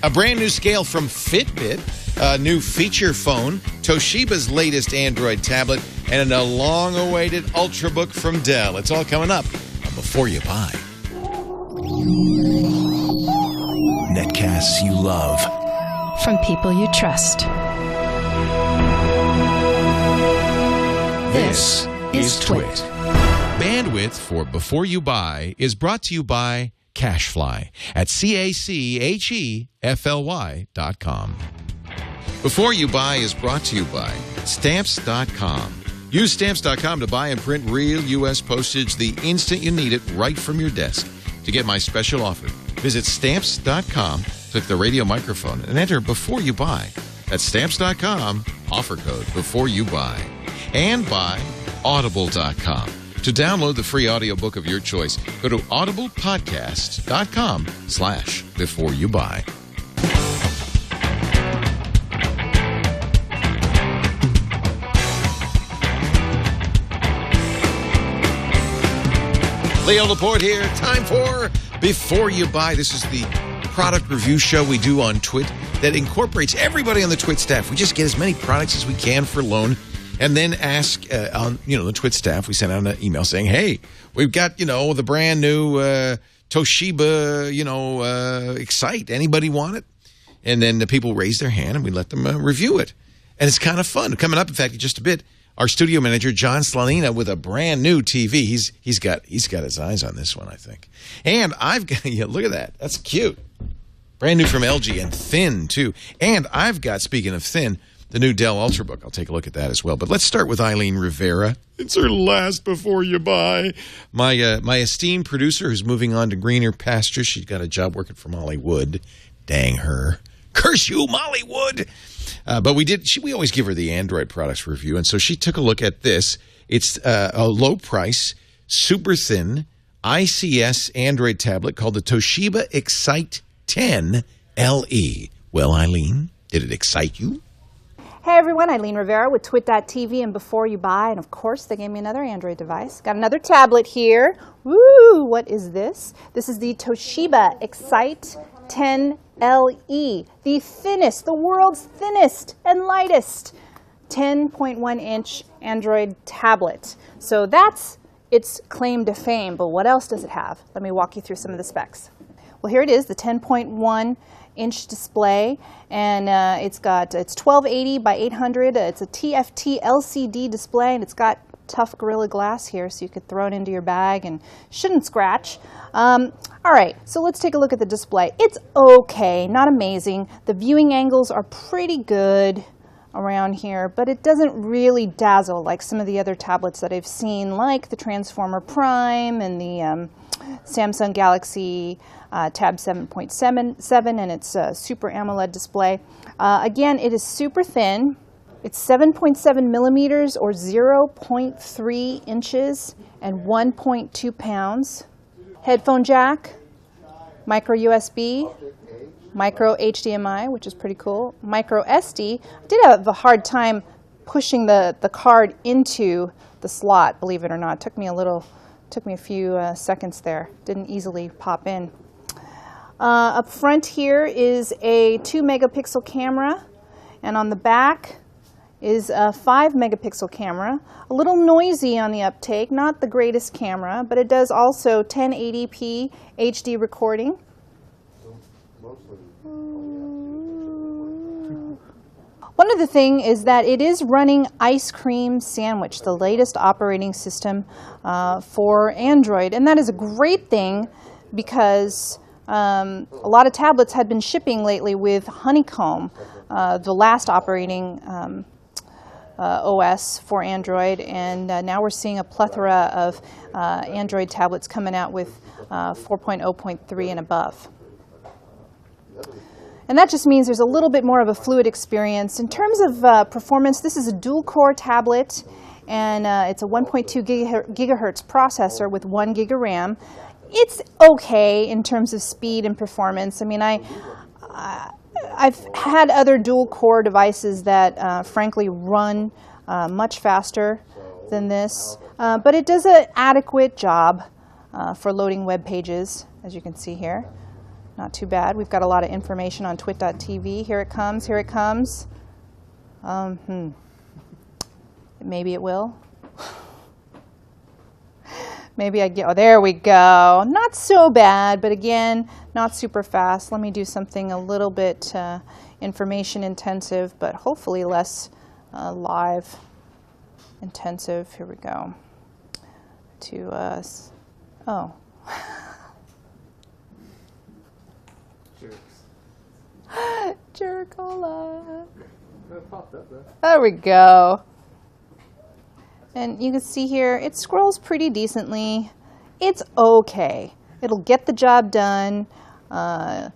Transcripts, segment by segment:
A brand new scale from Fitbit, a new feature phone, Toshiba's latest Android tablet, and a long-awaited Ultrabook from Dell. It's all coming up Before You Buy. Netcasts you love. From people you trust. This is TWiT. Bandwidth for Before You Buy is brought to you by Cachefly at CACHEFLY.com. Before You Buy is brought to you by Stamps.com. Use Stamps.com to buy and print real U.S. postage the instant you need it right from your desk. To get my special offer, visit Stamps.com, click the radio microphone, and enter Before You Buy. That's Stamps.com, offer code Before You Buy. And by Audible.com. To download the free audiobook of your choice, go to audiblepodcast.com/Before You Buy. Leo Laporte here. Time for Before You Buy. This is the product review show we do on TWiT that incorporates everybody on the TWiT staff. We just get as many products as we can for loan. And then ask on the TWiT staff. We sent out an email saying, "Hey, we've got the brand new Toshiba Excite. Anybody want it?" And then the people raise their hand and we let them review it. And it's kind of fun. Coming up, in fact, in just a bit, our studio manager John Slanina with a brand new TV. He's got his eyes on this one, I think. And I've got look at that. That's cute. Brand new from LG and thin too. And I've got, speaking of thin, the new Dell Ultrabook. I'll take a look at that as well. But let's start with Eileen Rivera. It's her last Before You Buy. My esteemed producer who's moving on to greener pastures. She's got a job working for Molly Wood. Dang her. Curse you, Molly Wood. But we always give her the Android products review. And so she took a look at this. It's a low price, super thin ICS Android tablet called the Toshiba Excite 10 LE. Well, Eileen, did it excite you? Hey everyone, Eileen Rivera with TWiT.tv and Before You Buy, and of course they gave me another Android device. Got another tablet here. Woo! What is this? This is the Toshiba Excite 10 LE, the thinnest, the world's thinnest and lightest 10.1-inch Android tablet. So that's its claim to fame, but what else does it have? Let me walk you through some of the specs. Well, here it is, the 10.1-inch display, and it's 1280 by 800. It's a TFT LCD display, and it's got tough Gorilla Glass here, so you could throw it into your bag and shouldn't scratch. All right, so let's take a look at the display. It's okay, not amazing. The viewing angles are pretty good around here, but it doesn't really dazzle like some of the other tablets that I've seen, like the Transformer Prime and the Samsung Galaxy Tab 7.7 and its Super AMOLED display. Again, it is super thin. It's 7.7 millimeters or 0.3 inches and 1.2 pounds. Headphone jack, micro USB, micro HDMI, which is pretty cool, micro SD. I did have a hard time pushing the card into the slot, believe it or not. It took me a few seconds there. Didn't easily pop in. Up front here is a 2-megapixel camera, and on the back is a 5-megapixel camera. A little noisy on the uptake, not the greatest camera, but it does also 1080p HD recording. One other thing is that it is running Ice Cream Sandwich, the latest operating system for Android, and that is a great thing because a lot of tablets had been shipping lately with Honeycomb, the last operating OS for Android, and now we're seeing a plethora of Android tablets coming out with 4.0.3 and above. And that just means there's a little bit more of a fluid experience. In terms of performance, this is a dual-core tablet, and it's a 1.2 gigahertz processor with 1 gig of RAM. It's okay in terms of speed and performance. I mean, I've had other dual-core devices that, frankly, run much faster than this, but it does an adequate job for loading web pages, as you can see here. Not too bad. We've got a lot of information on TWiT.tv. Here it comes. Here it comes. Maybe it will. Maybe I get, oh, there we go. Not so bad, but again, not super fast. Let me do something a little bit information intensive, but hopefully less live intensive. Here we go. To us. Oh. Jerkola. There we go. And you can see here, it scrolls pretty decently. It's okay. It'll get the job done. Once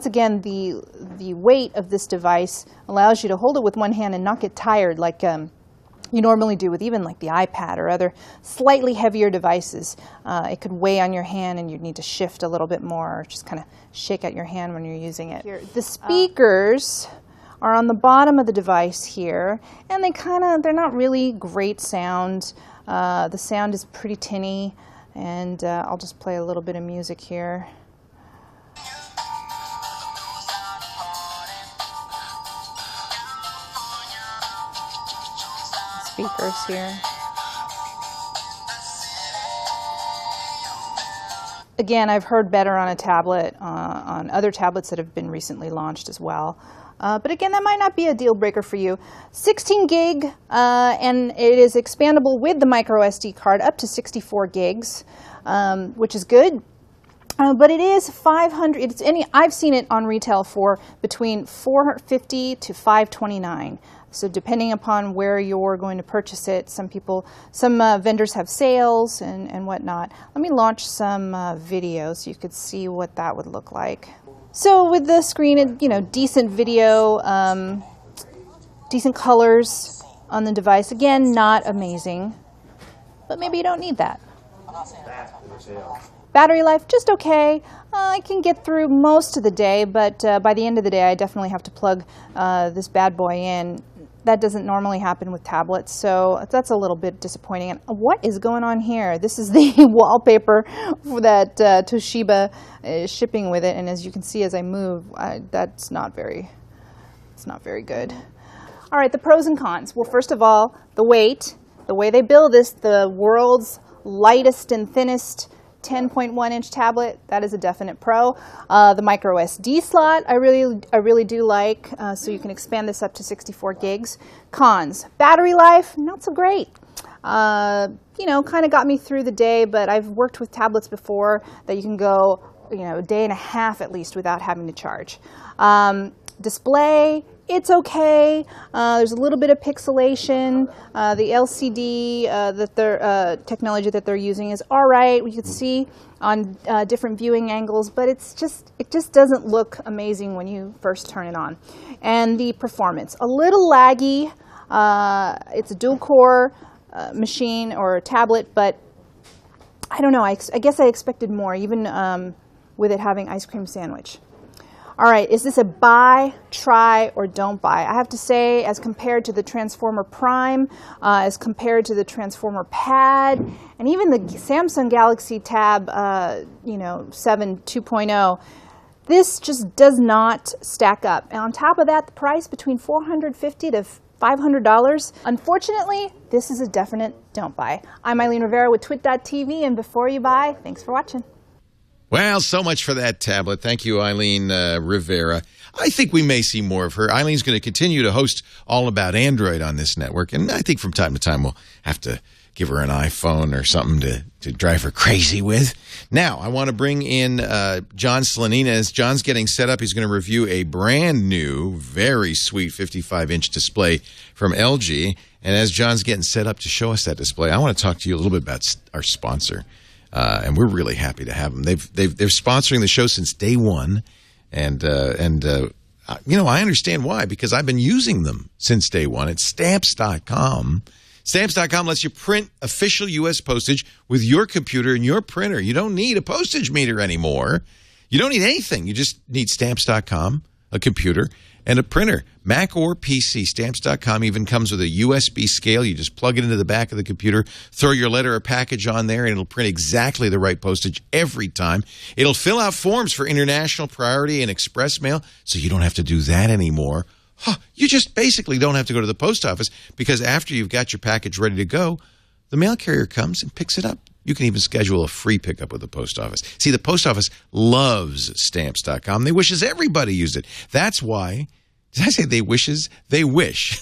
again, the weight of this device allows you to hold it with one hand and not get tired like you normally do with even like the iPad or other slightly heavier devices. It could weigh on your hand and you'd need to shift a little bit more, or just kind of shake out your hand when you're using it. The speakers are on the bottom of the device here, and they're not really great sound. The sound is pretty tinny, and I'll just play a little bit of music here. Speakers here. Again, I've heard better on a tablet, on other tablets that have been recently launched as well. But again, that might not be a deal breaker for you. 16 gig, and it is expandable with the micro SD card up to 64 gigs, which is good. But it is $500. I've seen it on retail for between $450 to $529. So depending upon where you're going to purchase it, some vendors have sales and whatnot. Let me launch some videos so you could see what that would look like. So with the screen, decent video, decent colors on the device. Again, not amazing, but maybe you don't need that. Battery life, just okay. I can get through most of the day, but by the end of the day, I definitely have to plug this bad boy in. That doesn't normally happen with tablets, so that's a little bit disappointing. And what is going on here? This is the wallpaper that Toshiba is shipping with it, and as you can see as I move, it's not very good. All right, the pros and cons. Well, first of all, the weight. The way they build this, the world's lightest and thinnest 10.1-inch tablet, that is a definite pro. The micro SD slot, I really do like, so you can expand this up to 64 gigs. Cons, battery life, not so great. Kind of got me through the day, but I've worked with tablets before that you can go, a day and a half at least without having to charge. Display, it's okay. There's a little bit of pixelation. The LCD technology that they're using is all right. We can see on different viewing angles, but it just doesn't look amazing when you first turn it on. And the performance, a little laggy. It's a dual-core machine or tablet, but I don't know. I guess I expected more, even with it having ice cream sandwich. All right, is this a buy, try, or don't buy? I have to say, as compared to the Transformer Prime, as compared to the Transformer Pad, and even the Samsung Galaxy Tab 7 2.0, this just does not stack up. And on top of that, the price between $450 to $500. Unfortunately, this is a definite don't buy. I'm Eileen Rivera with TWiT.tv, and before you buy, thanks for watching. Well, so much for that tablet. Thank you, Eileen Rivera. I think we may see more of her. Eileen's going to continue to host All About Android on this network, and I think from time to time we'll have to give her an iPhone or something to drive her crazy with. Now, I want to bring in John Slanina. As John's getting set up, he's going to review a brand new, very sweet 55-inch display from LG. And as John's getting set up to show us that display, I want to talk to you a little bit about our sponsor. And we're really happy to have them. They're sponsoring the show since day one, and I understand why, because I've been using them since day one. It's Stamps.com. Stamps.com lets you print official U.S. postage with your computer and your printer. You don't need a postage meter anymore. You don't need anything. You just need Stamps.com. a computer, and a printer. Mac or PC, Stamps.com even comes with a USB scale. You just plug it into the back of the computer, throw your letter or package on there, and it'll print exactly the right postage every time. It'll fill out forms for international priority and express mail, so you don't have to do that anymore. You just basically don't have to go to the post office, because after you've got your package ready to go, the mail carrier comes and picks it up. You can even schedule a free pickup with the post office. See, the post office loves Stamps.com. They wishes everybody used it. That's why, did I say they wishes? They wish.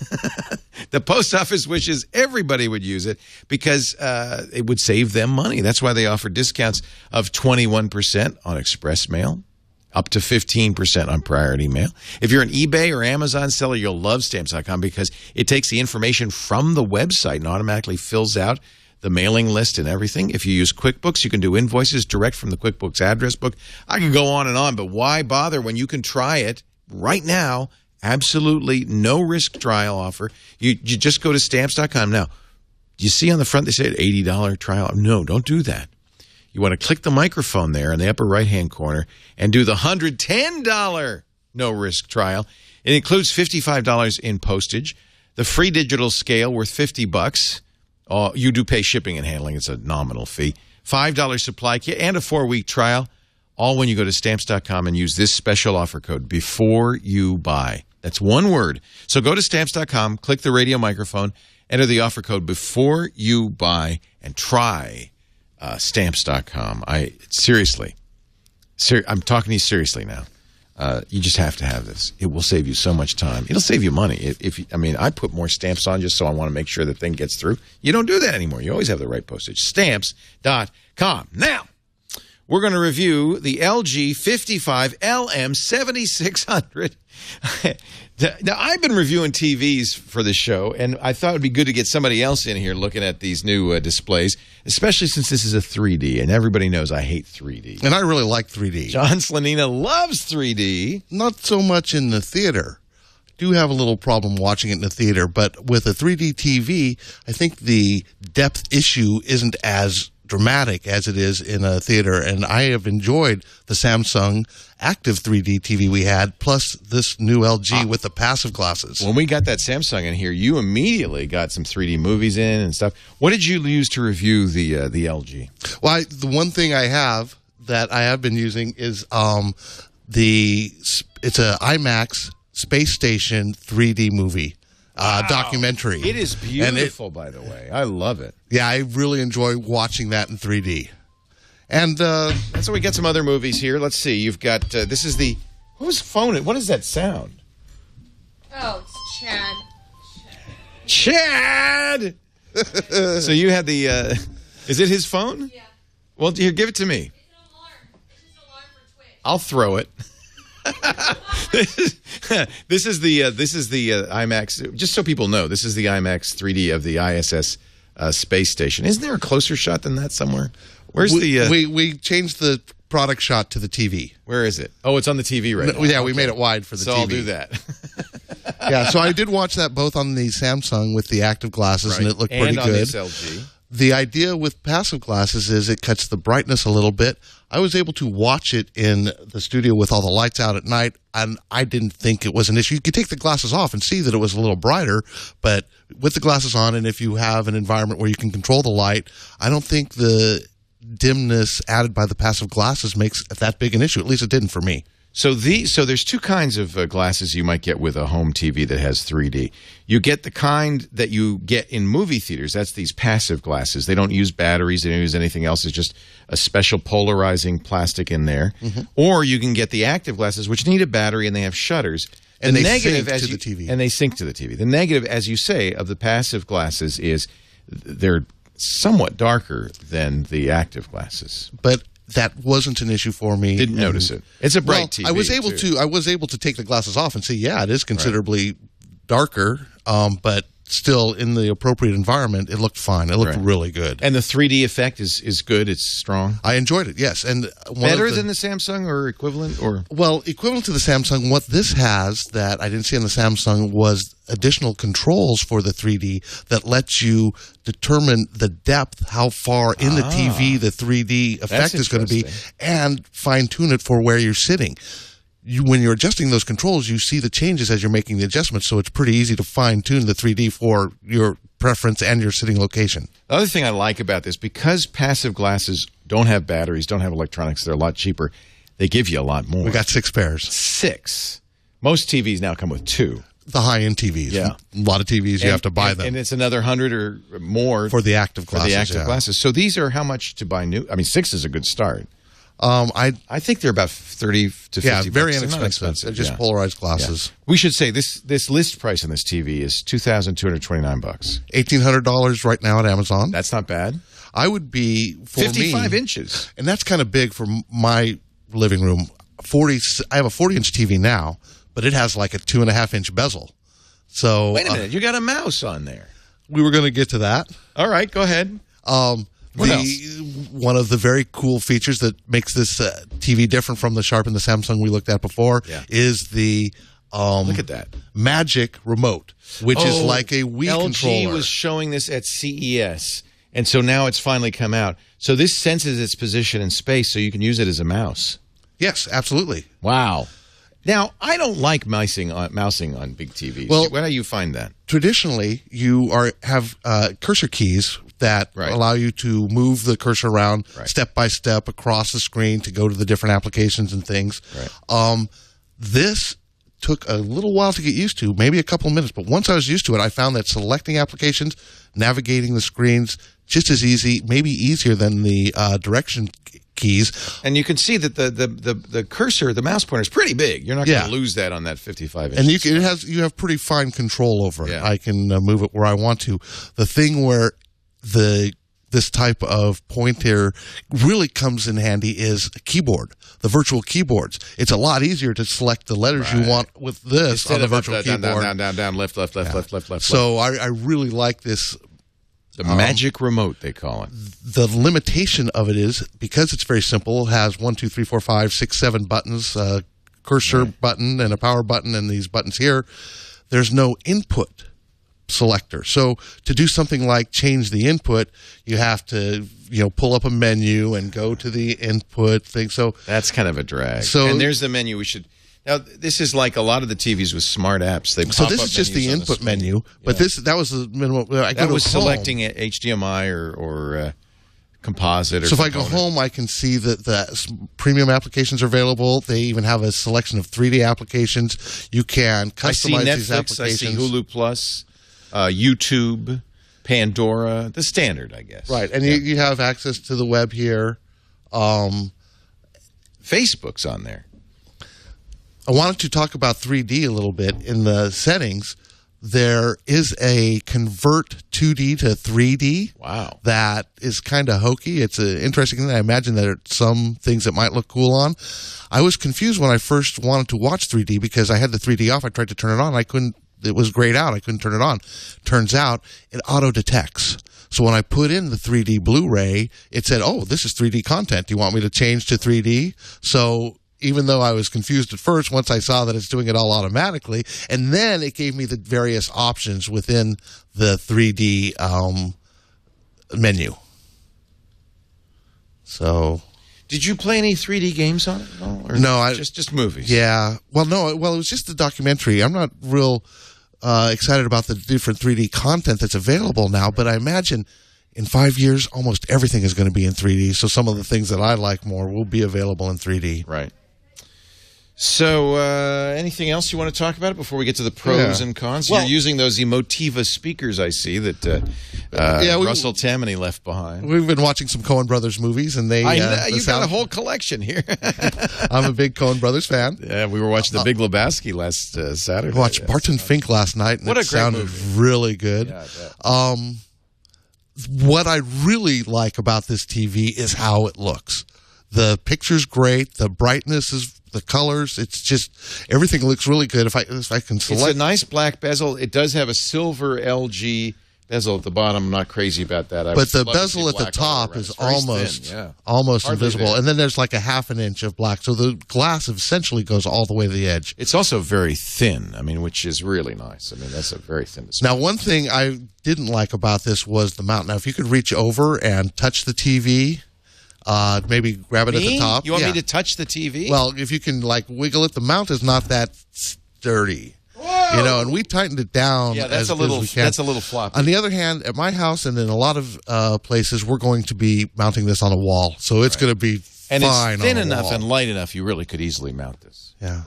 The post office wishes everybody would use it, because it would save them money. That's why they offer discounts of 21% on express mail, up to 15% on priority mail. If you're an eBay or Amazon seller, you'll love Stamps.com, because it takes the information from the website and automatically fills out the mailing list and everything. If you use QuickBooks, you can do invoices direct from the QuickBooks address book. I can go on, but why bother when you can try it right now? Absolutely no risk trial offer. You just go to Stamps.com. Now, you see on the front they say $80 trial. No, don't do that. You want to click the microphone there in the upper right-hand corner and do the $110 no-risk trial. It includes $55 in postage, the free digital scale worth $50. You do pay shipping and handling. It's a nominal fee. $5 supply kit and a 4-week trial, all when you go to Stamps.com and use this special offer code, before you buy. That's one word. So go to Stamps.com, click the radio microphone, enter the offer code before you buy, and try Stamps.com. Seriously, I'm talking to you seriously now. You just have to have this. It will save you so much time. It'll save you money. I put more stamps on just so I want to make sure the thing gets through. You don't do that anymore. You always have the right postage. Stamps.com. Now, we're going to review the LG 55LM7600. Now, I've been reviewing TVs for the show, and I thought it would be good to get somebody else in here looking at these new displays, especially since this is a 3D, and everybody knows I hate 3D. And I really like 3D. John Slanina loves 3D. Not so much in the theater. I do have a little problem watching it in the theater, but with a 3D TV, I think the depth issue isn't as dramatic as it is in a theater, and I have enjoyed the Samsung active 3D TV we had, plus this new LG with the passive glasses. When we got that Samsung in here, you immediately got some 3D movies in and stuff. What did you use to review the LG? Well, the one thing I have that I have been using is it's a IMAX Space Station 3D movie. Documentary. It is beautiful, by the way. I love it. Yeah, I really enjoy watching that in 3D. And that's why we got some other movies here. Let's see. You've got this is the whose phone? What is that sound? Oh, it's Chad. Chad. So you had the. Is it his phone? Yeah. Well, here, give it to me. It's an alarm. It's just an alarm for TWiT. I'll throw it. This is the IMAX. Just so people know, this is the IMAX 3D of the ISS space station. Isn't there a closer shot than that somewhere? Where's we changed the product shot to the TV. Where is it? Oh, it's on the TV right now. Yeah, we made it wide for the TV. So I'll do that. Yeah, so I did watch that both on the Samsung with the active glasses, and it looked pretty good. And on this LG. The idea with passive glasses is it cuts the brightness a little bit. I was able to watch it in the studio with all the lights out at night, and I didn't think it was an issue. You could take the glasses off and see that it was a little brighter, but with the glasses on, and if you have an environment where you can control the light, I don't think the dimness added by the passive glasses makes that big an issue. At least it didn't for me. So there's two kinds of glasses you might get with a home TV that has 3D. You get the kind that you get in movie theaters. That's these passive glasses. They don't use batteries. They don't use anything else. It's just a special polarizing plastic in there. Mm-hmm. Or you can get the active glasses, which need a battery and they have shutters. And they sync to the TV. And they sync to the TV. The negative, as you say, of the passive glasses is they're somewhat darker than the active glasses. But that wasn't an issue for me. Didn't notice it. It's a bright TV. I was able to take the glasses off and see, yeah, it is considerably darker, but still in the appropriate environment, it looked fine. It looked really good. And the 3D effect is good. It's strong. I enjoyed it. Yes, and better than the Samsung or equivalent or equivalent to the Samsung. What this has that I didn't see on the Samsung was additional controls for the 3D that lets you determine the depth, how far in the TV the 3D effect is going to be, and fine tune it for where you're sitting. when you're adjusting those controls, you see the changes as you're making the adjustments, so it's pretty easy to fine-tune the 3D for your preference and your sitting location. The other thing I like about this, because passive glasses don't have batteries, don't have electronics, they're a lot cheaper, they give you a lot more. We got 6 pairs. 6. Most TVs now come with 2. The high-end TVs. Yeah. A lot of TVs, you have to buy them. And it's another 100 or more for the active glasses. For the active glasses. So these are how much to buy new? I mean, 6 is a good start. I think they're about 30 to 50 bucks. Very inexpensive. They're just polarized glasses. Yeah. We should say this list price on this TV is $2,229. $1,800 right now at Amazon. That's not bad. I would be, for 55 me, inches. And that's kind of big for my living room. I have a 40-inch TV now, but it has like a 2.5-inch bezel. So wait a minute, you got a mouse on there. We were going to get to that. All right, go ahead. One of the very cool features that makes this TV different from the Sharp and the Samsung we looked at before is the look at that Magic Remote, which is like a Wii controller. LG was showing this at CES, and so now it's finally come out. So this senses its position in space, so you can use it as a mouse. Yes, absolutely. Wow. Now, I don't like mousing on big TVs. Well, where do you find that? Traditionally, you have cursor keys that allow you to move the cursor around step by step across the screen to go to the different applications and things. Right. This took a little while to get used to, maybe a couple of minutes, but once I was used to it, I found that selecting applications, navigating the screens, just as easy, maybe easier than the direction keys. And you can see that the cursor, the mouse pointer, is pretty big. You're not going to lose that on that 55 inches. And you have pretty fine control over it. I can move it where I want to. The thing where this type of pointer really comes in handy is a keyboard, the virtual keyboards. It's a lot easier to select the letters you want with this on the virtual keyboard. Down, left. So I really like this. The Magic Remote, they call it. The limitation of it is, because it's very simple, it has 1, 2, 3, 4, 5, 6, 7 buttons, cursor button and a power button and these buttons here. There's no input selector. So to do something like change the input, you have to pull up a menu and go to the input thing. So that's kind of a drag. And there's the menu we should. Now, this is like a lot of the TVs with smart apps. So this is just the input menu, but that was the minimum. That was selecting HDMI or composite. So if I go home, I can see that the premium applications are available. They even have a selection of 3D applications. You can customize these applications. I see Hulu Plus, YouTube, Pandora, the standard, I guess. Right, and you have access to the web here. Facebook's on there. I wanted to talk about 3D a little bit. In the settings, there is a convert 2D to 3D. Wow. That is kind of hokey. It's an interesting thing. I imagine there are some things that might look cool on. I was confused when I first wanted to watch 3D because I had the 3D off. I tried to turn it on. I couldn't. It was grayed out. I couldn't turn it on. Turns out it auto-detects. So when I put in the 3D Blu-ray, it said, oh, this is 3D content. Do you want me to change to 3D? So even though I was confused at first, once I saw that it's doing it all automatically, and then it gave me the various options within the 3D menu. So, did you play any 3D games on it at all? Or no, just movies. Yeah. Well, no. Well, it was just the documentary. I'm not real excited about the different 3D content that's available now, but I imagine in 5 years, almost everything is going to be in 3D. So some of the things that I like more will be available in 3D. Right. So, anything else you want to talk about before we get to the pros and cons? Well, you're using those Emotiva speakers, I see, that Russell Tammany left behind. We've been watching some Coen Brothers movies, and you've got a whole collection here. I'm a big Coen Brothers fan. Yeah, we were watching The Big Lebowski last Saturday. I watched Barton Fink last night, and it sounded really good. Yeah, what I really like about this TV is how it looks. The picture's great. The brightness is... The colors, it's just, everything looks really good. If I can select. It's a nice black bezel. It does have a silver LG bezel at the bottom. I'm not crazy about that. But the bezel at the top is almost invisible. There. And then there's like a ½ inch of black. So the glass essentially goes all the way to the edge. It's also very thin, which is really nice. That's a very thin display. Now, one thing I didn't like about this was the mount. Now, if you could reach over and touch the TV, Maybe grab it at the top. You want me to touch the TV? Well, if you can wiggle it, the mount is not that sturdy. Whoa! And we tightened it down. Yeah, that's as a little. as we can. That's a little floppy. On the other hand, at my house and in a lot of places, we're going to be mounting this on a wall, so it's going to be and fine. It's thin on a enough wall. and light enough. You really could easily mount this. Yeah.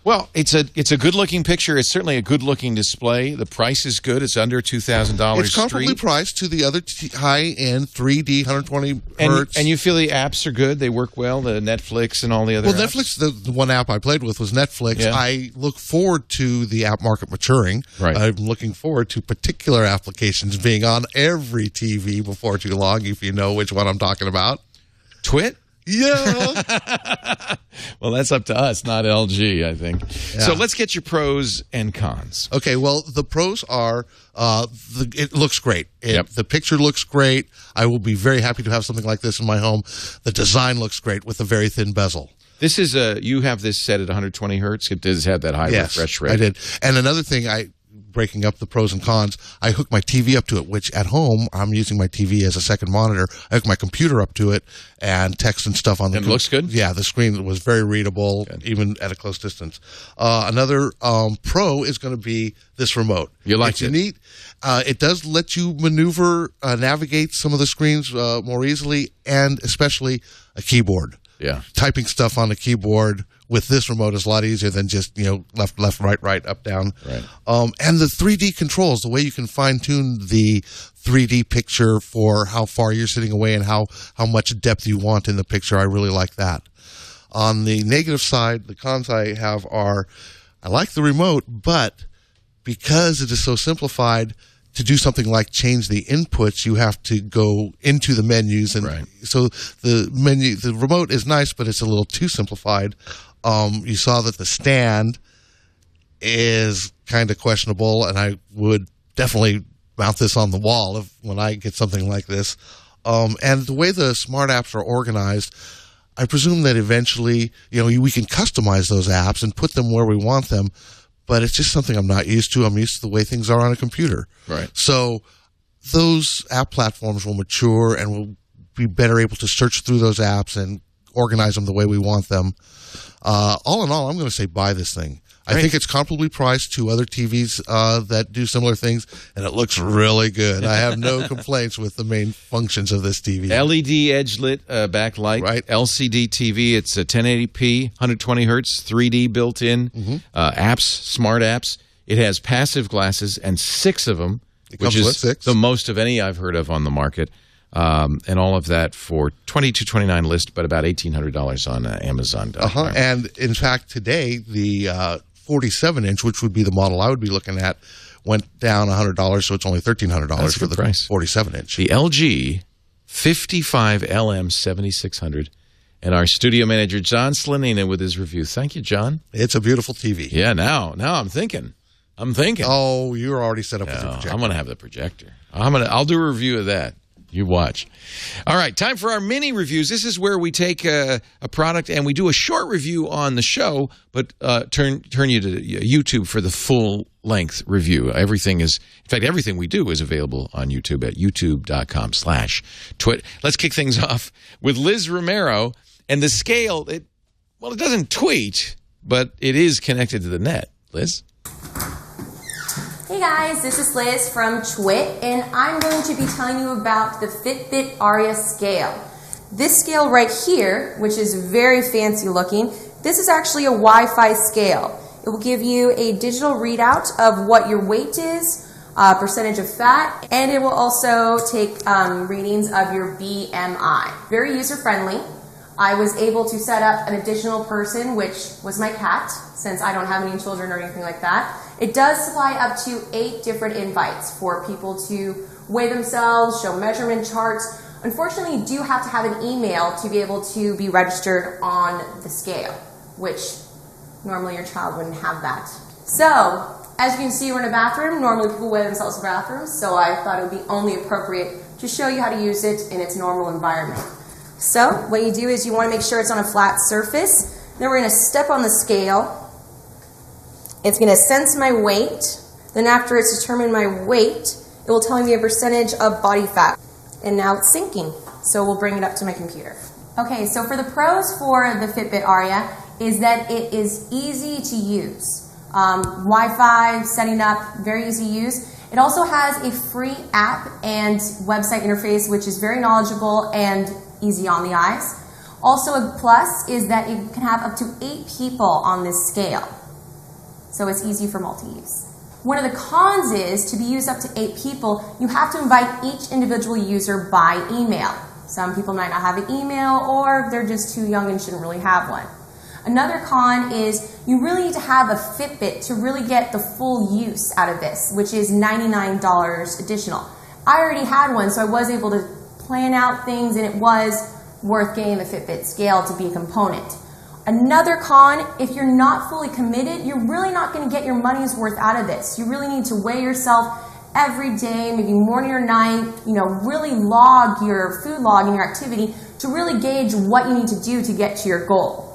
Well, it's a good looking picture. It's certainly a good looking display. The price is good. It's under $2,000. It's comparably priced to the other high end 3D 120 hertz. And you feel the apps are good. They work well. The Netflix and all the other. Well, apps. Netflix. The one app I played with was Netflix. Yeah. I look forward to the app market maturing. Right. I'm looking forward to particular applications being on every TV before too long. If you know which one I'm talking about. TWiT. Yeah. Well, that's up to us, not LG, I think. Yeah. So let's get your pros and cons. Okay, well, the pros are it looks great. Yep. The picture looks great. I will be very happy to have something like this in my home. The design looks great with a very thin bezel. This is you have this set at 120 hertz. It does have that high refresh rate. I did. And another thing, breaking up the pros and cons, I hook my TV up to it, which at home, I'm using my TV as a second monitor. I hook my computer up to it and text and stuff on the And it looks good? Yeah, the screen was very readable, even at a close distance. Another pro is going to be this remote. You like it? It's neat. It does let you maneuver, navigate some of the screens more easily, and especially a keyboard. Yeah. Typing stuff on the keyboard with this remote is a lot easier than just, left, right, up, down. Right. And the 3D controls, the way you can fine-tune the 3D picture for how far you're sitting away and how much depth you want in the picture, I really like that. On the negative side, the cons I have are, I like the remote, but because it is so simplified, to do something like change the inputs, you have to go into the menus, and so the remote is nice, but it's a little too simplified. You saw that the stand is kind of questionable, and I would definitely mount this on the wall when I get something like this. And the way the smart apps are organized, I presume that eventually, we can customize those apps and put them where we want them. But it's just something I'm not used to. I'm used to the way things are on a computer. Right. So those app platforms will mature and we'll be better able to search through those apps and organize them the way we want them. All in all, I'm going to say buy this thing. I think it's comparably priced to other TVs that do similar things, and it looks really good. I have no complaints with the main functions of this TV. LED edge-lit backlight, right. LCD TV. It's a 1080p, 120 hertz, 3D built in. Apps, smart apps. It has passive glasses, and 6 of them, which is the most of any I've heard of on the market. And all of that for $2,229 list, but about $1,800 on Amazon.com. And in fact, today the 47-inch, which would be the model I would be looking at, went down $100, so it's only $1,300 for the price. 47-inch. The LG 55LM7600, and our studio manager John Slanina with his review. Thank you, John. It's a beautiful TV. Yeah, now I'm thinking. Oh, you're already set up with the projector. I'm going to have the projector. I'll do a review of that. You watch. All right, time for our mini reviews. This is where we take a product and we do a short review on the show, but turn you to YouTube for the full-length review. Everything we do is available on YouTube at youtube.com/twit. Let's kick things off with Liz Romero. And the scale, it doesn't tweet, but it is connected to the net. Liz? Hey guys, this is Liz from TWiT, and I'm going to be telling you about the Fitbit Aria scale. This scale right here, which is very fancy looking, this is actually a Wi-Fi scale. It will give you a digital readout of what your weight is, percentage of fat, and it will also take readings of your BMI. Very user-friendly. I was able to set up an additional person, which was my cat, since I don't have any children or anything like that. It does supply up to 8 different invites for people to weigh themselves, show measurement charts. Unfortunately, you do have to have an email to be able to be registered on the scale, which normally your child wouldn't have that. So, as you can see, we're in a bathroom. Normally people weigh themselves in bathrooms, so I thought it would be only appropriate to show you how to use it in its normal environment. So, what you do is you want to make sure it's on a flat surface. Then we're going to step on the scale. It's going to sense my weight. Then after it's determined my weight, it will tell me a percentage of body fat. And now it's sinking. So we'll bring it up to my computer. Okay, so for the pros for the Fitbit Aria is that it is easy to use. Wi-Fi, setting up, very easy to use. It also has a free app and website interface, which is very knowledgeable and easy on the eyes. Also a plus is that it can have up to 8 people on this scale. So it's easy for multi-use. One of the cons is to be used up to 8 people, you have to invite each individual user by email. Some people might not have an email or they're just too young and shouldn't really have one. Another con is you really need to have a Fitbit to really get the full use out of this, which is $99 additional. I already had one, so I was able to plan out things, and it was worth getting the Fitbit scale to be a component. Another con, if you're not fully committed, you're really not going to get your money's worth out of this. You really need to weigh yourself every day, maybe morning or night, really log your food log and your activity to really gauge what you need to do to get to your goal.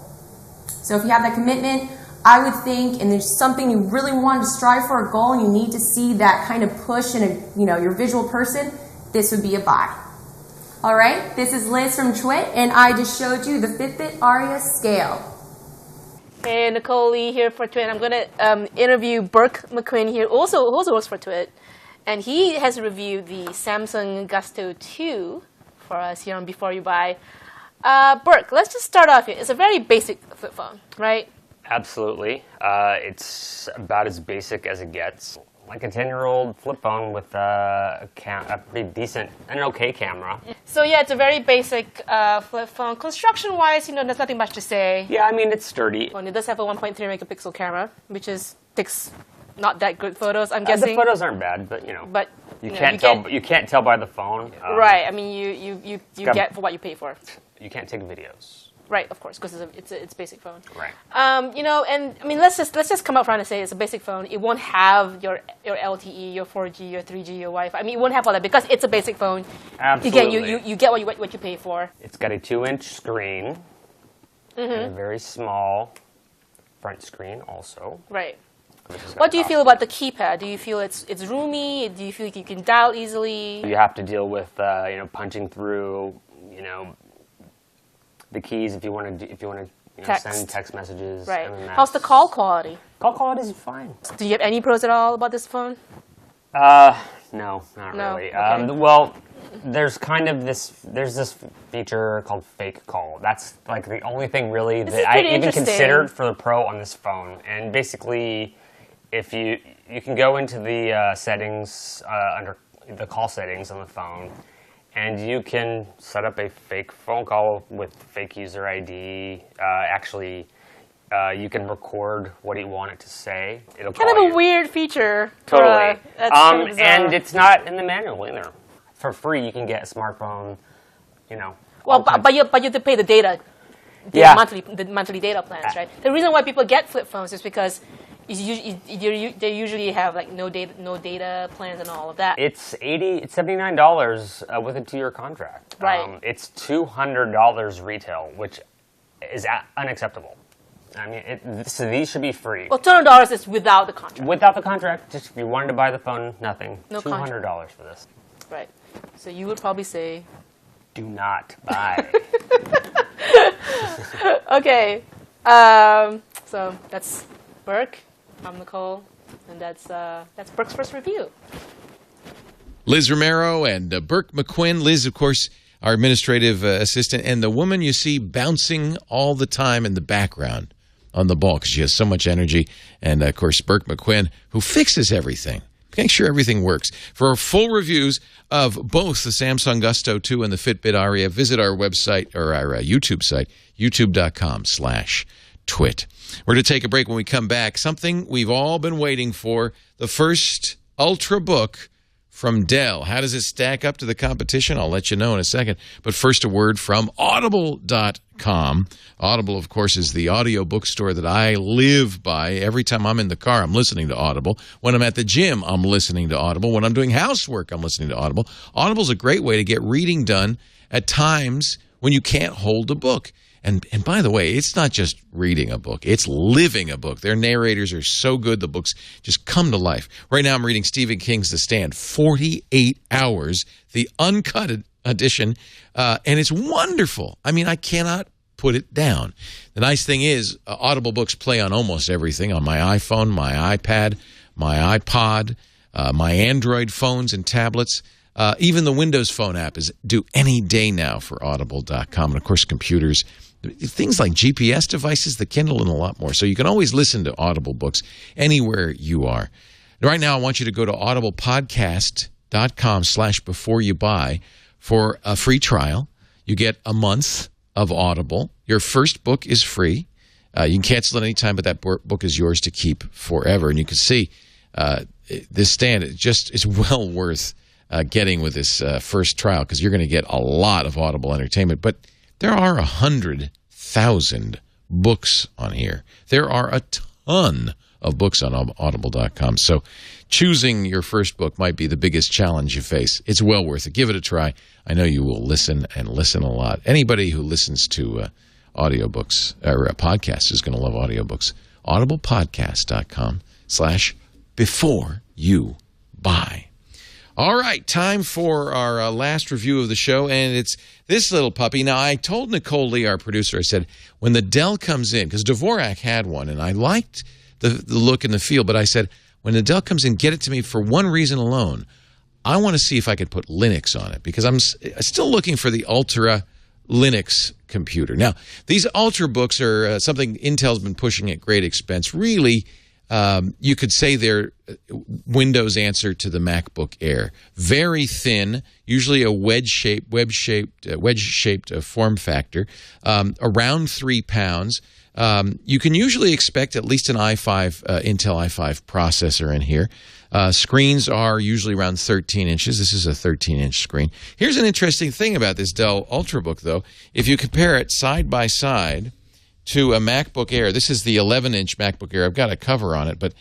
So if you have that commitment, I would think, and there's something you really want to strive for a goal and you need to see that kind of push in your visual person, this would be a buy. All right, this is Liz from TWiT, and I just showed you the Fitbit Aria scale. Hey, Nicole Lee here for TWiT. I'm going to interview Burke McQuinn here, also works for TWiT, and he has reviewed the Samsung Gusto 2 for us here on Before You Buy. Burke, let's just start off here. It's a very basic flip phone, right? Absolutely. It's about as basic as it gets. Like a 10-year-old flip phone with a pretty decent, an okay camera. So yeah, it's a very basic flip phone. Construction-wise, there's nothing much to say. Yeah, I mean, it's sturdy. And it does have a 1.3 megapixel camera, which takes not that good photos, I'm guessing. The photos aren't bad, but But you can't tell by the phone. Right. I mean, you get for what you pay for. You can't take videos. Right, of course, because it's a basic phone. Right. And I mean, let's just come up front and say it's a basic phone. It won't have your LTE, your 4G, your 3G, your Wi-Fi. I mean, it won't have all that because it's a basic phone. Absolutely. Again, you get what you pay for. It's got a 2-inch screen and a very small front screen also. Right. What do you feel about the keypad? Do you feel it's roomy? Do you feel like you can dial easily? You have to deal with punching through the keys if you want to send text messages. Right. How's the call quality? Call quality is fine. Do you have any pros at all about this phone? No, not really. Okay. Well, there's this feature called fake call. That's like the only thing really that I even considered for the Pro on this phone. And basically, if you can go into the settings under the call settings on the phone, and you can set up a fake phone call with fake user ID. You can record what you want it to say. It'll kind of a weird feature. Totally. And it's not in the manual either. For free, you can get a smartphone. Well, but you have to pay the data. The monthly data plans, right? The reason why people get flip phones is because they usually have like no data plans and all of that. It's $79 with a 2-year contract. Right. It's $200 retail, which is unacceptable. I mean, so these should be free. Well, $200 is without the contract. Without the contract, just if you wanted to buy the phone, nothing. No $200 for this. Right. So you would probably say, do not buy. Okay. So that's Burke. I'm Nicole, and that's Burke's first review. Liz Romero and Burke McQuinn. Liz, of course, our administrative assistant, and the woman you see bouncing all the time in the background on the ball because she has so much energy. And, of course, Burke McQuinn, who fixes everything. Make sure everything works. For full reviews of both the Samsung Gusto 2 and the Fitbit Aria, visit our website or our YouTube site, youtube.com/twit. We're going to take a break. When we come back, something we've all been waiting for, the first Ultrabook from Dell. How does it stack up to the competition? I'll let you know in a second. But first, a word from Audible.com. Audible, of course, is the audio bookstore that I live by. Every time I'm in the car, I'm listening to Audible. When I'm at the gym, I'm listening to Audible. When I'm doing housework, I'm listening to Audible. Audible's a great way to get reading done at times when you can't hold a book. And by the way, it's not just reading a book. It's living a book. Their narrators are so good, the books just come to life. Right now I'm reading Stephen King's The Stand, 48 hours, the uncut edition, and it's wonderful. I mean, I cannot put it down. The nice thing is Audible books play on almost everything, on my iPhone, my iPad, my iPod, my Android phones and tablets. Even the Windows Phone app is due any day now for Audible.com. And, of course, computers, things like GPS devices, the Kindle, and a lot more. So you can always listen to Audible books anywhere you are. Right now, I want you to go to audiblepodcast.com/beforeyoubuy for a free trial. You get a month of Audible. Your first book is free. You can cancel it anytime, but that book is yours to keep forever. And you can see this stand is well worth getting with this first trial, because you're going to get a lot of Audible entertainment. But there are 100,000 books on here. There are a ton of books on Audible.com. So choosing your first book might be the biggest challenge you face. It's well worth it. Give it a try. I know you will listen and listen a lot. Anybody who listens to audiobooks or podcasts is going to love audiobooks. audiblepodcast.com/beforeyoubuy. All right, time for our last review of the show, and it's this little puppy. Now, I told Nicole Lee, our producer, I said, when the Dell comes in, because Dvorak had one, and I liked the look and the feel, but I said, when the Dell comes in, get it to me for one reason alone. I want to see if I could put Linux on it, because I'm still looking for the Ultra Linux computer. Now, these Ultrabooks are something Intel's been pushing at great expense. Really, you could say they're Windows answer to the MacBook Air. Very thin, usually a wedge-shaped form factor, around 3 pounds. You can usually expect at least an Intel i5 processor in here. Screens are usually around 13 inches. This is a 13-inch screen. Here's an interesting thing about this Dell Ultrabook, though. If you compare it side by side to a MacBook Air, this is the 11-inch MacBook Air. I've got a cover on it, but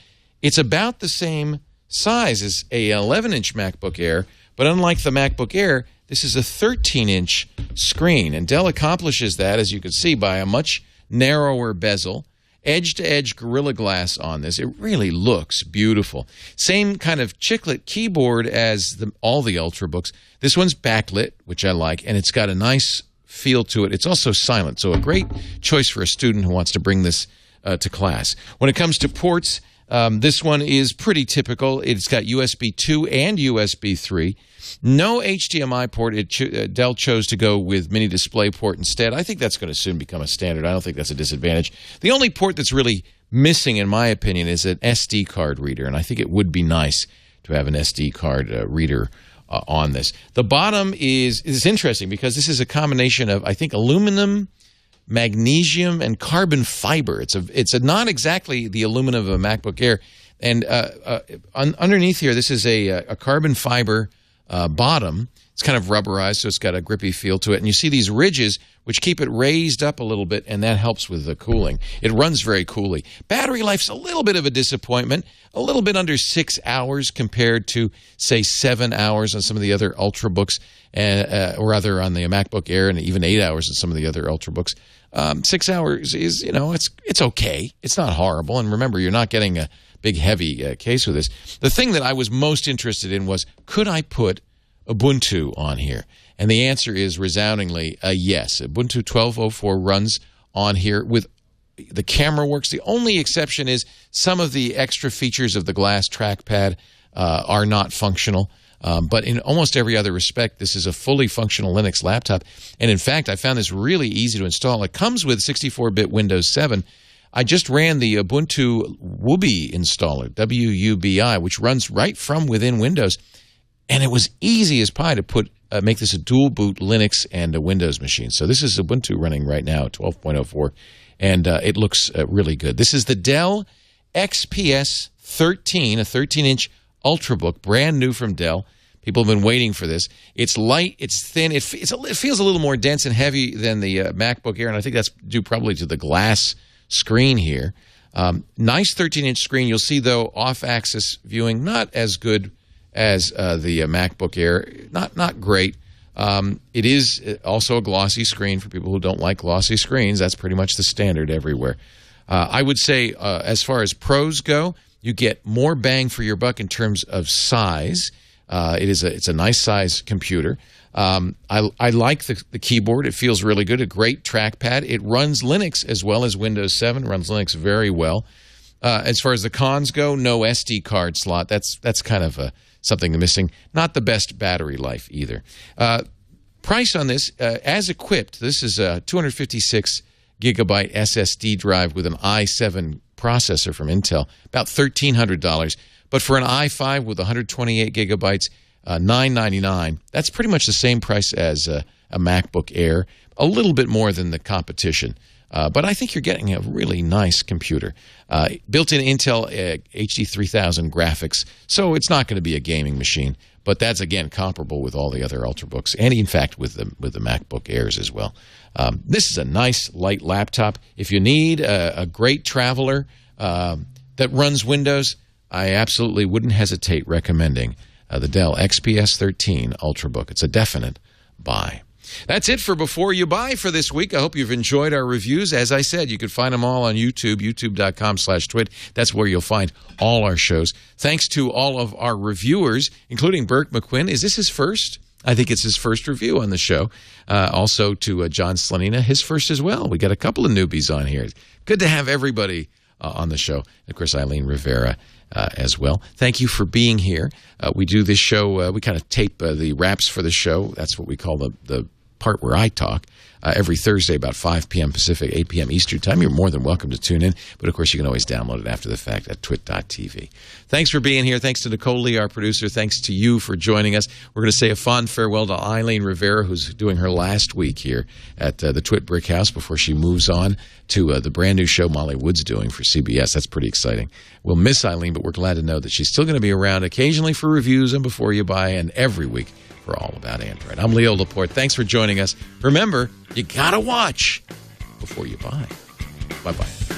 it's about the same size as a 11-inch MacBook Air, but unlike the MacBook Air, this is a 13-inch screen. And Dell accomplishes that, as you can see, by a much narrower bezel, edge-to-edge Gorilla Glass on this. It really looks beautiful. Same kind of chiclet keyboard as all the Ultrabooks. This one's backlit, which I like, and it's got a nice feel to it. It's also silent, so a great choice for a student who wants to bring this to class. When it comes to ports, this one is pretty typical. It's got USB 2 and USB 3. No HDMI port. Dell chose to go with mini DisplayPort instead. I think that's going to soon become a standard. I don't think that's a disadvantage. The only port that's really missing, in my opinion, is an SD card reader, and I think it would be nice to have an SD card reader on this. The bottom is interesting because this is a combination of, I think, aluminum, magnesium, and carbon fiber. It's not exactly the aluminum of a MacBook Air. And underneath here, this is a carbon fiber bottom. It's kind of rubberized, so it's got a grippy feel to it. And you see these ridges, which keep it raised up a little bit, and that helps with the cooling. It runs very coolly. Battery life's a little bit of a disappointment, a little bit under 6 hours compared to, say, 7 hours on some of the other Ultrabooks, or rather on the MacBook Air, and even 8 hours on some of the other Ultrabooks. 6 hours is, it's okay. It's not horrible. And remember, you're not getting a big, heavy case with this. The thing that I was most interested in was, could I put Ubuntu on here? And the answer is resoundingly a yes. Ubuntu 12.04 runs on here. With the camera works. The only exception is some of the extra features of the glass trackpad are not functional. But in almost every other respect, this is a fully functional Linux laptop. And in fact, I found this really easy to install. It comes with 64-bit Windows 7. I just ran the Ubuntu Wubi installer, W-U-B-I, which runs right from within Windows. And it was easy as pie to make this a dual boot Linux and a Windows machine. So this is Ubuntu running right now at 12.04, and it looks really good. This is the Dell XPS 13, a 13-inch Ultrabook, brand new from Dell. People have been waiting for this. It's light, it's thin, it feels a little more dense and heavy than the MacBook Air, and I think that's due probably to the glass screen here. Nice 13-inch screen. You'll see, though, off-axis viewing, not as good as the MacBook Air. Not great. It is also a glossy screen for people who don't like glossy screens. That's pretty much the standard everywhere. I would say as far as pros go, you get more bang for your buck in terms of size. It's a nice size computer. I like the keyboard. It feels really good. A great trackpad. It runs Linux as well as Windows 7. Runs Linux very well. As far as the cons go, no SD card slot. That's kind of something missing. Not the best battery life either. Price on this, as equipped, this is a 256 gigabyte SSD drive with an i7 processor from Intel, about $1,300. But for an i5 with 128 gigabytes, $999. That's pretty much the same price as a MacBook Air, a little bit more than the competition. But I think you're getting a really nice computer. Built-in Intel HD 3000 graphics, so it's not going to be a gaming machine. But that's, again, comparable with all the other Ultrabooks, and in fact with the MacBook Airs as well. This is a nice, light laptop. If you need a great traveler that runs Windows, I absolutely wouldn't hesitate recommending the Dell XPS 13 Ultrabook. It's a definite buy. That's it for Before You Buy for this week. I hope you've enjoyed our reviews. As I said, you can find them all on YouTube, youtube.com/twit. That's where you'll find all our shows. Thanks to all of our reviewers, including Burke McQuinn. Is this his first? I think it's his first review on the show. Also to John Slanina, his first as well. We got a couple of newbies on here. Good to have everybody on the show. Of course, Eileen Rivera as well. Thank you for being here. We do this show, we kind of tape the wraps for the show. That's what we call the part where I talk. Every Thursday about 5 p.m. Pacific, 8 p.m. Eastern Time. You're more than welcome to tune in. But, of course, you can always download it after the fact at twit.tv. Thanks for being here. Thanks to Nicole Lee, our producer. Thanks to you for joining us. We're going to say a fond farewell to Eileen Rivera, who's doing her last week here at the Twit Brick House before she moves on to the brand new show Molly Wood's doing for CBS. That's pretty exciting. We'll miss Eileen, but we're glad to know that she's still going to be around occasionally for reviews and Before You Buy, and every week for All About Android. I'm Leo Laporte. Thanks for joining us. Remember, you got to watch before you buy. Bye-bye.